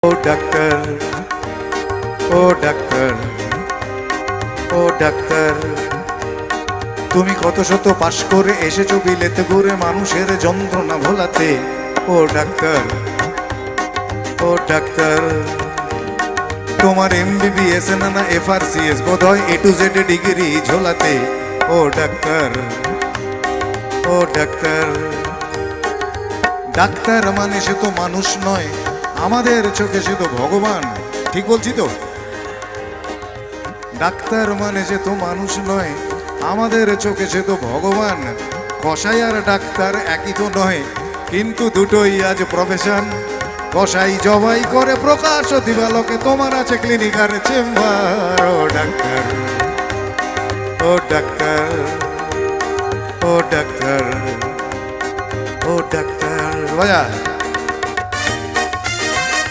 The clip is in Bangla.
ও ডাক্তার, ও ডাক্তার, ও ডাক্তার, তুমি কত শত পাশ করে এসেছো বিলেতে ঘুরে মানুষের যন্ত্রণা ভোলাতে। ও ডাক্তার, ও ডাক্তার, তোমার MBBS না FRCS বোধহয় A to Z ডিগ্রি ঝোলাতে। ও ডাক্তার, ও ডাক্তার, ডাক্তার মানে সে তো মানুষ নয়, আমাদের চোখে সে তো ভগবান। ঠিক বলছি তো? ডাক্তার মানে সে তো মানুষ নয়, আমাদের চোখে সে তো ভগবান। কসাই আর ডাক্তার একই তো নয়, কিন্তু দুটোই আজ প্রফেশন। কসাই জবাই করে প্রকাশ দিবালোকে, তোমার আছে ক্লিনিক আর চেম্বার। ও ডাক্তার, ও ডাক্তার, ও ডাক্তার, ও ডাক্তার, বাজা।